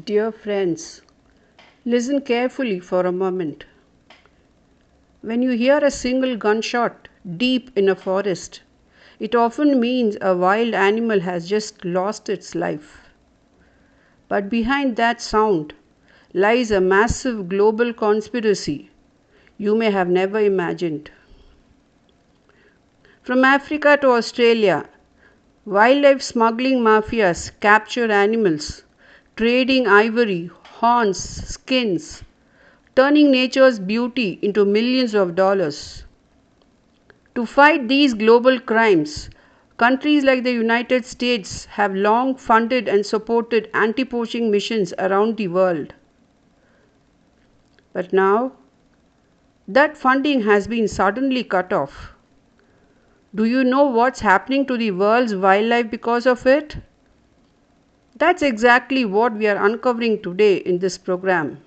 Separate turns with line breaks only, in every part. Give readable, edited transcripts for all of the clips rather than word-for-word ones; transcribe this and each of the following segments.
Dear friends, listen carefully for a moment. When you hear a single gunshot deep in a forest, it often means a wild animal has just lost its life. But behind that sound lies a massive global conspiracy you may have never imagined. From Africa to Australia, wildlife smuggling mafias capture animals, trading ivory, horns, skins, turning nature's beauty into millions of dollars. To fight these global crimes, countries like the United States have long funded and supported anti-poaching missions around the world. But now, that funding has been suddenly cut off. Do you know what's happening to the world's wildlife because of it? That's exactly what we are uncovering today in this program.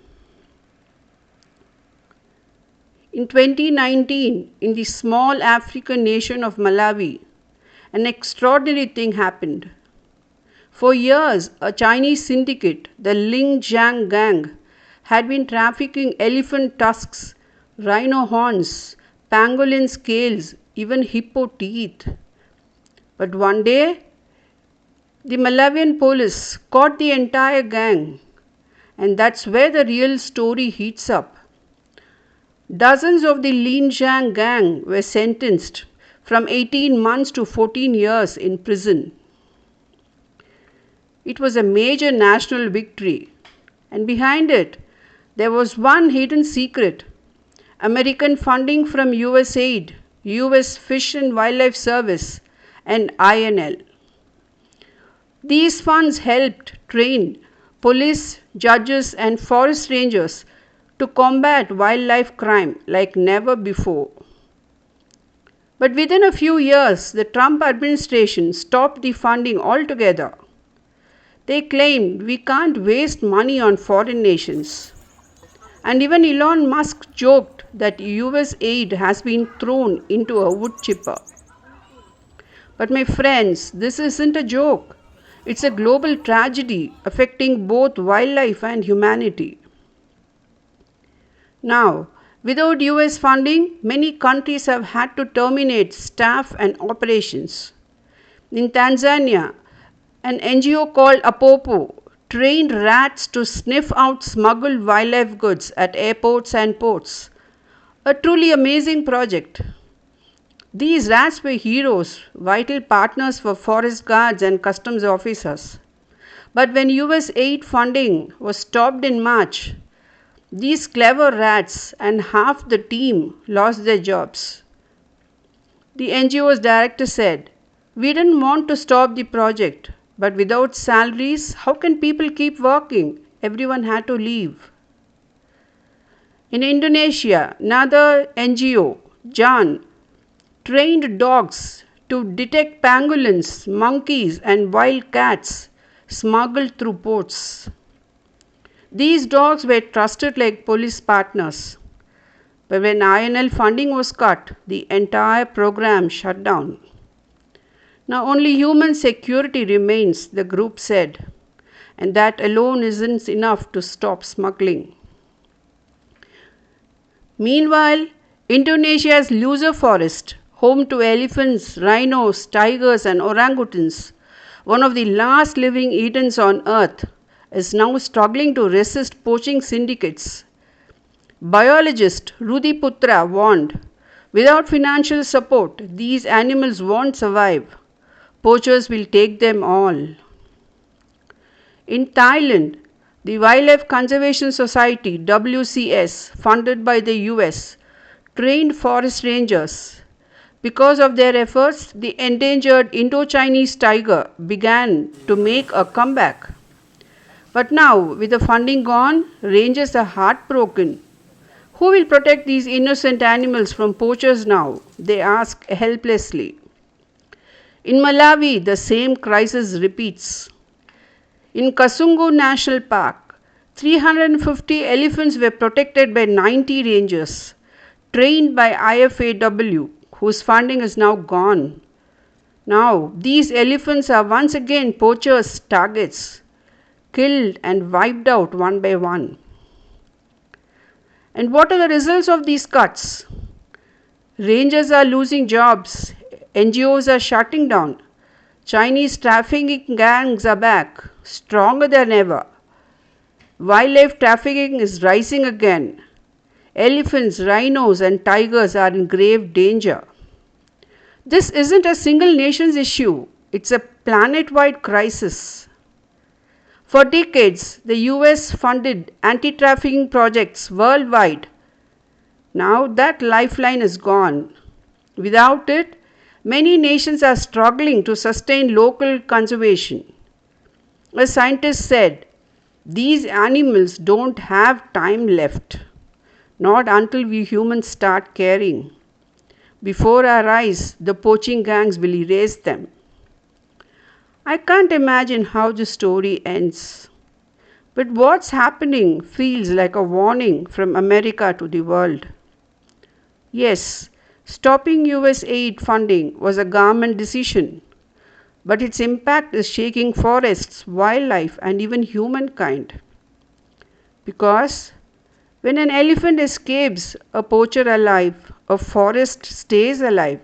In 2019, in the small African nation of Malawi, an extraordinary thing happened. For years, a Chinese syndicate, the Linjiang Gang, had been trafficking elephant tusks, rhino horns, pangolin scales, even hippo teeth. But one day, the Malawian police caught the entire gang, and that's where the real story heats up. Dozens of the Linjiang Gang were sentenced from 18 months to 14 years in prison. It was a major national victory, and behind it, there was one hidden secret: American funding from USAID, US Fish and Wildlife Service, and I.N.L. These funds helped train police, judges, and forest rangers to combat wildlife crime like never before. But within a few years, the Trump administration stopped the funding altogether. They claimed we can't waste money on foreign nations. And even Elon Musk joked that US aid has been thrown into a wood chipper. But my friends, this isn't a joke. It's a global tragedy affecting both wildlife and humanity. Now, without US funding, many countries have had to terminate staff and operations. In Tanzania, an NGO called Apopo trained rats to sniff out smuggled wildlife goods at airports and ports. A truly amazing project. These rats were heroes, vital partners for forest guards and customs officers. But when US aid funding was stopped in March, these clever rats and half the team lost their jobs. The NGO's director said, "We didn't want to stop the project, but without salaries, how can people keep working? Everyone had to leave." In Indonesia, another NGO, Jan, trained dogs to detect pangolins, monkeys, and wild cats smuggled through ports. These dogs were trusted like police partners. But when I.N.L funding was cut, the entire program shut down. Now only human security remains, the group said, and that alone isn't enough to stop smuggling. Meanwhile, Indonesia's Lusa forest, home to elephants, rhinos, tigers, and orangutans, one of the last living Edens on earth, is now struggling to resist poaching syndicates. Biologist Rudy Putra warned, without financial support, these animals won't survive. Poachers will take them all. In Thailand, the Wildlife Conservation Society WCS, funded by the US, trained forest rangers. Because of their efforts, the endangered Indo-Chinese tiger began to make a comeback. But now, with the funding gone, rangers are heartbroken. Who will protect these innocent animals from poachers now? They ask helplessly. In Malawi, the same crisis repeats. In Kasungu National Park, 350 elephants were protected by 90 rangers, trained by IFAW, whose funding is now gone. Now, these elephants are once again poachers' targets. killed and wiped out one by one. And what are the results of these cuts? Rangers are losing jobs, NGOs are shutting down, Chinese trafficking gangs are back, stronger than ever. Wildlife trafficking is rising again. Elephants, rhinos, and tigers are in grave danger. This isn't a single nation's issue, it's a planet wide crisis. For decades, the US funded anti trafficking projects worldwide. Now that lifeline is gone. Without it, many nations are struggling to sustain local conservation. A scientist said, "These animals don't have time left, not until we humans start caring. Before our eyes, the poaching gangs will erase them." I can't imagine how the story ends. But what's happening feels like a warning from America to the world. Yes, stopping USAID funding was a government decision, but its impact is shaking forests, wildlife, and even humankind. Because when an elephant escapes a poacher alive, a forest stays alive.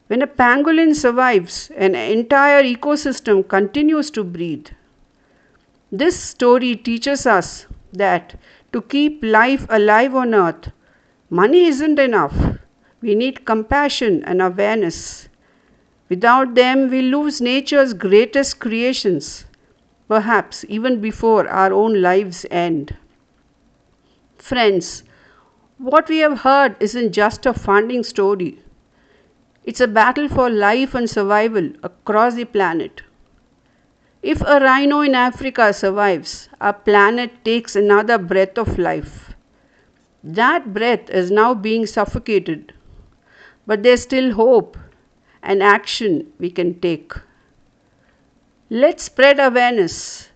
When a pangolin survives, an entire ecosystem continues to breathe. This story teaches us that to keep life alive on earth, money isn't enough. We need compassion and awareness. Without them, we lose nature's greatest creations, perhaps even before our own lives end. Friends, what we have heard isn't just a funding story. It's a battle for life and survival across the planet. If a rhino in Africa survives, our planet takes another breath of life. That breath is now being suffocated, but there's still hope and action we can take. Let's spread awareness.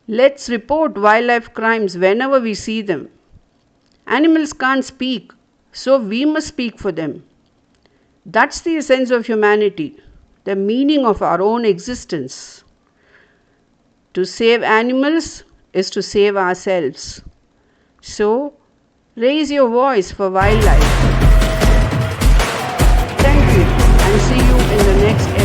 Let's report wildlife crimes whenever we see them. Animals can't speak, so we must speak for them. That's the essence of humanity, the meaning of our own existence. To save animals is to save ourselves. So, raise your voice for wildlife. Thank you and see you in the next episode.